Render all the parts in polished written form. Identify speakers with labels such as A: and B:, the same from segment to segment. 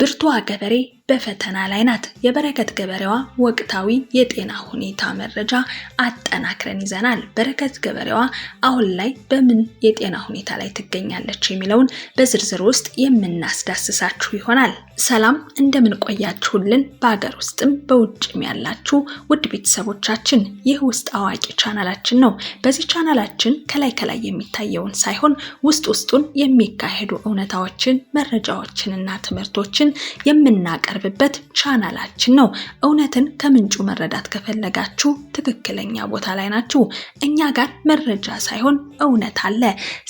A: ብርቱዋ ገበሬ በፈተና ላይ ናት። የበረከት ገበሬዋ ወቅታዊ የጤና ሁኔታ መረጃ አጠናክረን ይዘናል። በረከት ገበሬዋ አሁን ላይ በምን የጤና ሁኔታ ላይ ትገኛለች የሚለውን በዝርዝር ውስጥ የምናስዳስሳችሁ ይሆናል። ሰላም እንደምን ቆያችሁልን? በአገር ውስጥም በውጭም ያላችሁ ውድ ቤተሰቦቻችን፣ ይህ ውስጥ አዋቂ ቻናላችን ነው። በዚህ ቻናላችን ከላይ የሚታየውን ሳይሆን ውስጡን የሚካሄዱ እውነታዎችን፣ መረጃዎችንና ትምህርቶችን የምናቀርብበት ቻናላችን ነው። እውነትን ከምንጩ መረዳት ከፈለጋችሁ ትክክለኛ ቦታ ላይ ናችሁ። እኛ ጋር መረጃ ሳይሆን እውነት አለ።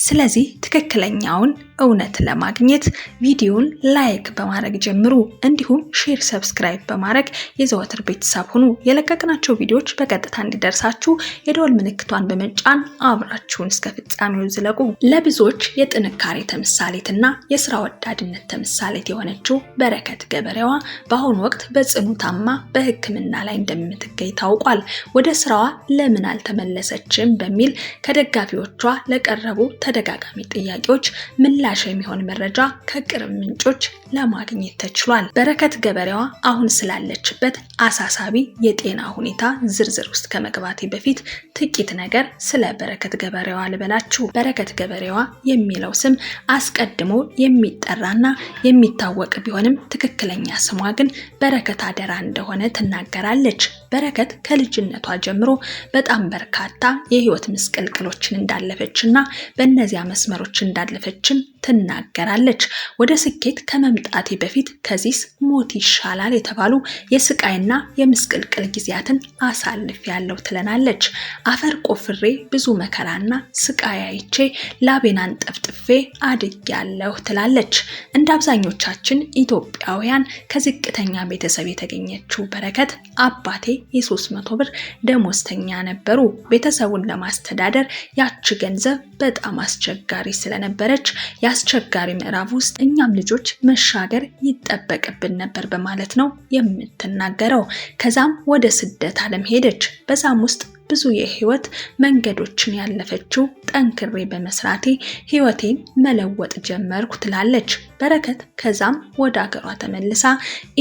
A: ስለዚህ ትክክለኛውን እውነት ለማግኘት ቪዲዮን ላይክ በማድረግ ጀምሩ። እንዲሁም ሼር፣ ሰብስክራይብ በማድረግ የዘወትር ቤተሰብ ሁኑ። የለቀቅናቸው ቪዲዮዎች በቀጥታ እንዲደርሳችሁ የደወል ምልክቷን በመጫን አብራችሁን እስከ ፍጻሜው ዝለቁ። ለብዙዎች የጥንካሬ ተምሳሌትና የስራ ወዳድነት ተምሳሌት የሆነችው በረከት ገበሬዋ በአሁኑ ወቅት በጽኑ ታማ በሕክምና ላይ እንደምትገኝ ታውቋል። ወደ ስራዋ ለምን አልተመለሰችም በሚል ከደጋፊዎቿ ለቀረቡ ተደጋጋሚ ጥያቄዎች ምላሽ የሚሆን መረጃ ከቅርብ ምንጮች ለማግኘት ተችሏል። በረከት ገበሬዋ አሁን ስላለችበት አሳሳቢ የጤና ሁኔታ ዝርዝር ውስጥ ከመግባቴ በፊት ጥቂት ነገር ስለ በረከት ገበሬዋ ልበላችሁ። በረከት ገበሬዋ የሚለው ስም አስቀድሞ የሚጠራና የሚታወቅ ቢሆንም ትክክለኛ ስሟ ግን በረከት አደራ እንደሆነ ትናገራለች። በረከት ከልጅነቷ ጀምሮ በጣም በርካታ የህይወት ምስቅልቅሎችን እንዳለፈችና በእነዚያ መስመሮች እንዳለፈችም ትናገራለች። ወደ ስኬት ከመምጣቴ በፊት ከዚህስ ሞት ይሻላል የተባሉ የስቃይና የምስቅልቅል ጊዜያትን አሳልፌያለሁ ትለናለች። አፈር ቆፍሬ ብዙ መከራና ስቃይ አይቼ ላቤናን ጠፍጥፌ አድጌያለሁ ትላለች። እንደ አብዛኞቻችን ኢትዮጵያውያን ከዝቅተኛ ቤተሰብ የተገኘችው በረከት አባቴ የ300 ብር ደሞዝተኛ ነበሩ። ቤተሰቡን ለማስተዳደር ያቺ ገንዘብ በጣም አስቸጋሪ ስለነበረች የአስቸጋሪ ምዕራፍ ውስጥ እኛም ልጆች መሻገር ይጠበቅብን ነበር በማለት ነው የምትናገረው። ከዛም ወደ ስደት ዓለም ሄደች። በዛም ውስጥ ብዙ የህይወት መንገዶችን ያለፈችው ጠንክሬ በመስራቴ ህይወቴን መለወጥ ጀመርኩ ትላለች በረከት። ከዛም ወደ አገሯ ተመልሳ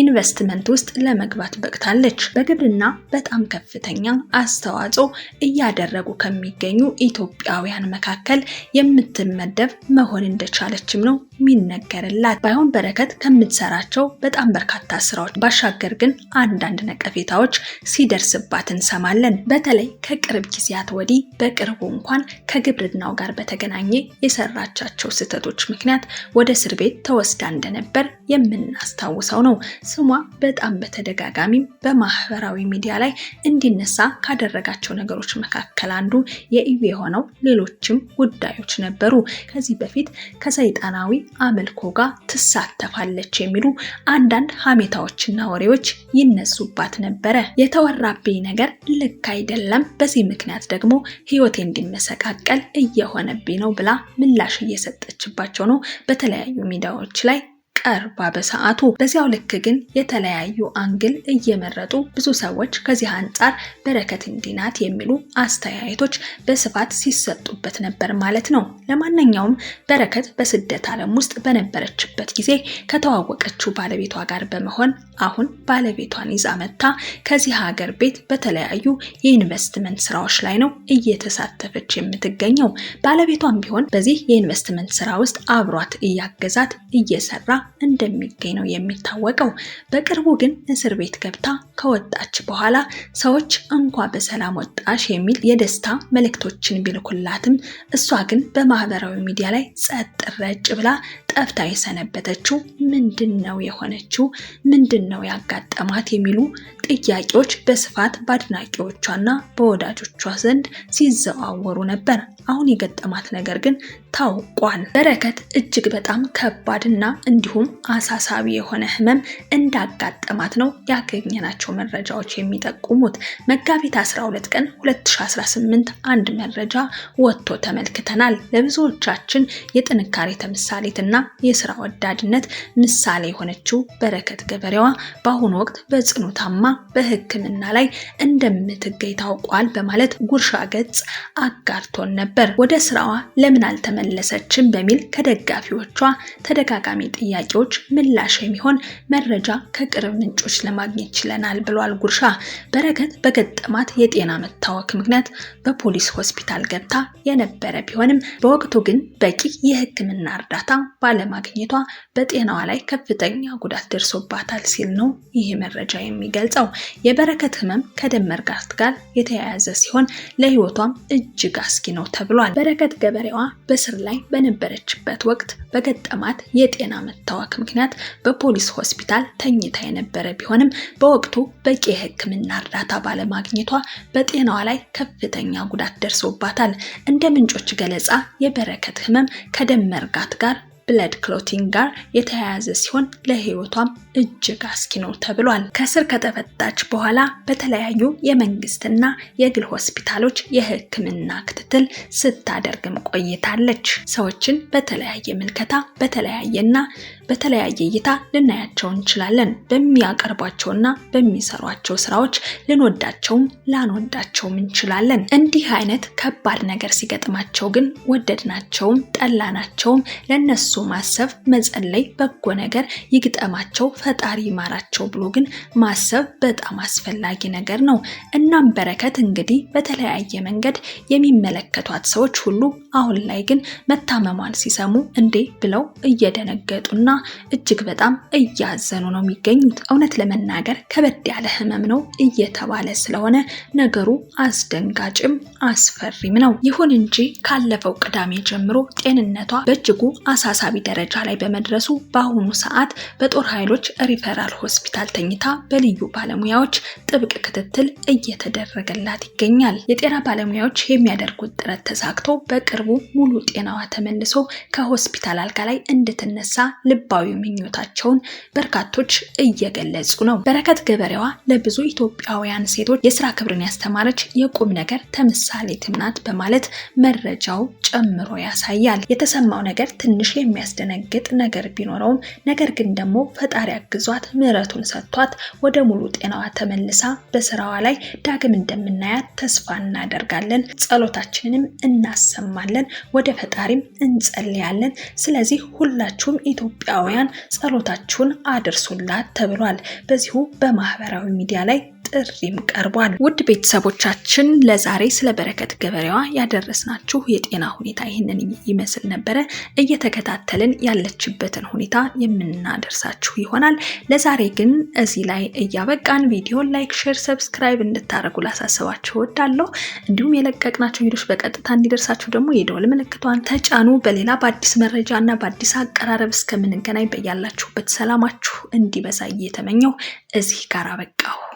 A: ኢንቨስትመንት ውስጥ ለመግባት በቅታለች። በግብርና በጣም ከፍተኛ አስተዋጽኦ እያደረጉ ከሚገኙ ኢትዮጵያውያን መካከል የምትመደብ መሆን እንደቻለችም ነው የሚነገርላት። ባይሆን በረከት ከምትሰራቸው በጣም በርካታ ስራዎች ባሻገር ግን አንዳንድ ነቀፌታዎች ሲደርስባት እንሰማለን። በተለይ ከቅርብ ጊዜያት ወዲህ በቅርቡ እንኳን ከግብርናው ጋር በተገናኘ የሰራቻቸው ስህተቶች ምክንያት ወደ እስር ቤት ተወስዳ እንደነበር የምናስታውሰው ነው። ስሟ በጣም በተደጋጋሚም በማህበራዊ ሚዲያ ላይ እንዲነሳ ካደረጋቸው ነገሮች መካከል አንዱ የኢቪ የሆነው ሌሎችም ጉዳዮች ነበሩ። ከዚህ በፊት ከሰይጣናዊ አምልኮ ጋር ትሳተፋለች የሚሉ አንዳንድ ሀሜታዎችና ወሬዎች ይነሱባት ነበረ። የተወራብኝ ነገር ልክ አይደለም፣ በዚህ ምክንያት ደግሞ ህይወቴ እንዲመሰቃቀል እየሆነብኝ ነው ብላ ምላሽ እየሰጠችባቸው ነው በተለያዩ ሚዲያዎች ላይ ቀርባ በሰዓቱ። በዚያው ልክ ግን የተለያዩ አንግል እየመረጡ ብዙ ሰዎች ከዚህ አንጻር በረከት እንዲናት የሚሉ አስተያየቶች በስፋት ሲሰጡበት ነበር ማለት ነው። ለማንኛውም በረከት በስደት ዓለም ውስጥ በነበረችበት ጊዜ ከተዋወቀችው ባለቤቷ ጋር በመሆን አሁን ባለቤቷን ይዛ መጣ ከዚህ ሀገር ቤት በተለያዩ የኢንቨስትመንት ስራዎች ላይ ነው እየተሳተፈች የምትገኘው። ባለቤቷም ቢሆን በዚህ የኢንቨስትመንት ስራ ውስጥ አብሯት እያገዛት እየሰራ እንደሚገኝ ነው የሚታወቀው። በቅርቡ ግን እስር ቤት ገብታ ከወጣች በኋላ ሰዎች እንኳን በሰላም ወጣሽ የሚል የደስታ መልእክቶችን ቢልኩላትም እሷ ግን በማህበራዊ ሚዲያ ላይ ጸጥ ረጭ ብላ ጠፍታ የሰነበተችው ምንድነው የሆነችው? ምንድነው ያጋጠማት? የሚሉ ጥያቄዎች በስፋት በአድናቂዎቿና በወዳጆቿ ዘንድ ሲዘዋወሩ ነበር። አሁን የገጠማት ነገር ግን ታውቋል። በረከት እጅግ በጣም ከባድና እንዲሁም አሳሳቢ የሆነ ህመም እንዳጋጠማት ነው ያገኘናቸው ናቸው መረጃዎች የሚጠቁሙት። መጋቢት 12 ቀን 2018 አንድ መረጃ ወጥቶ ተመልክተናል። ለብዙዎቻችን የጥንካሬ ተምሳሌትና የስራ ወዳድነት ምሳሌ የሆነችው በረከት ገበሬዋ በአሁኑ ወቅት በጽኑ ታማ በሕክምና ላይ እንደምትገኝ ታውቋል በማለት ጉርሻ ገጽ አጋርቶን ነበር። ወደ ስራዋ ለምን አልተመለሰችም በሚል ከደጋፊዎቿ ተደጋጋሚ ጥያቄዎች ምላሽ የሚሆን መረጃ ከቅርብ ምንጮች ለማግኘት ችለናል ብሏል ጉርሻ። በረከት በገጠማት የጤና መታወክ ምክንያት በፖሊስ ሆስፒታል ገብታ የነበረ ቢሆንም በወቅቱ ግን በቂ የሕክምና እርዳታ ባለማግኘቷ በጤናዋ ላይ ከፍተኛ ጉዳት ደርሶባታል ሲል ነው ይህ መረጃ የሚገልጸው። የበረከት ህመም ከደም መርጋት ጋር የተያያዘ ሲሆን ለህይወቷም እጅግ አስጊ ነው ተብሏል። በረከት ገበሬዋ በስር ላይ በነበረችበት ወቅት በገጠማት የጤና መታወክ ምክንያት በፖሊስ ሆስፒታል ተኝታ የነበረ ቢሆንም በወቅቱ በቂ የሕክምና እርዳታ ባለማግኘቷ በጤናዋ ላይ ከፍተኛ ጉዳት ደርሶባታል። እንደ ምንጮች ገለጻ የበረከት ህመም ከደም መርጋት ጋር ብለድ ክሎቲንግ ጋር የተያያዘ ሲሆን ለህይወቷም እጅግ አስጊ ነው ተብሏል። ከስር ከተፈታች በኋላ በተለያዩ የመንግስትና የግል ሆስፒታሎች የሕክምና ክትትል ስታደርግም ቆይታለች። ሰዎችን በተለያየ ምልከታ በተለያየ እይታ ልናያቸው እንችላለን። በሚያቀርቧቸውና በሚሰሯቸው ስራዎች ልንወዳቸውም ላንወዳቸውም እንችላለን። እንዲህ አይነት ከባድ ነገር ሲገጥማቸው ግን ወደድናቸውም ጠላናቸውም ለነሱ ማሰብ፣ መጸለይ፣ በጎ ነገር ይግጠማቸው፣ ፈጣሪ ይማራቸው ብሎ ግን ማሰብ በጣም አስፈላጊ ነገር ነው። እናም በረከት እንግዲህ በተለያየ መንገድ የሚመለከቷት ሰዎች ሁሉ አሁን ላይ ግን መታመሟን ሲሰሙ እንዴ ብለው እየደነገጡና እጅግ በጣም እያዘኑ ነው የሚገኙት። እውነት ለመናገር ከበድ ያለ ህመም ነው እየተባለ ስለሆነ ነገሩ አስደንጋጭም አስፈሪም ነው። ይሁን እንጂ ካለፈው ቅዳሜ ጀምሮ ጤንነቷ በእጅጉ አሳሳቢ ደረጃ ላይ በመድረሱ በአሁኑ ሰዓት በጦር ኃይሎች ሪፈራል ሆስፒታል ተኝታ በልዩ ባለሙያዎች ጥብቅ ክትትል እየተደረገላት ይገኛል። የጤና ባለሙያዎች የሚያደርጉት ጥረት ተሳክቶ በቅርቡ ሙሉ ጤናዋ ተመልሶ ከሆስፒታል አልጋ ላይ እንድትነሳ ልባዊ ምኞታቸውን በርካቶች እየገለጹ ነው። በረከት ገበሬዋ ለብዙ ኢትዮጵያውያን ሴቶች የስራ ክብርን ያስተማረች የቁም ነገር ተምሳሌትም ናት በማለት መረጃው ጨምሮ ያሳያል። የተሰማው ነገር ትንሽ የሚያስደነግጥ ነገር ቢኖረውም ነገር ግን ደግሞ ፈጣሪ አግዟት ምሕረቱን ሰጥቷት ወደ ሙሉ ጤናዋ ተመልሳ በስራዋ ላይ ዳግም እንደምናያት ተስፋ እናደርጋለን። ጸሎታችንንም እናሰማለን፣ ወደ ፈጣሪም እንጸልያለን። ስለዚህ ሁላችሁም ኢትዮጵያውያን ጸሎታችሁን አድርሱላት ተብሏል። በዚሁ በማህበራዊ ሚዲያ ላይ ጥሪም ቀርቧል። ውድ ቤተሰቦቻችን ለዛሬ ስለ በረከት ገበሬዋ ያደረስናችሁ የጤና ሁኔታ ይህንን ይመስል ነበረ። እየተከታተልን ያለችበትን ሁኔታ የምናደርሳችሁ ይሆናል። ለዛሬ ግን እዚህ ላይ እያበቃን ቪዲዮ ላይክ፣ ሼር፣ ሰብስክራይብ እንድታደርጉ ላሳስባችሁ እወዳለሁ። እንዲሁም የለቀቅናቸው ቪዲዮዎች በቀጥታ እንዲደርሳችሁ ደግሞ የደወል ምልክቷን ተጫኑ። በሌላ በአዲስ መረጃና በአዲስ አቀራረብ እስከምንገናኝ በያላችሁበት ሰላማችሁ እንዲበዛ እየተመኘው እዚህ ጋር አበቃሁ።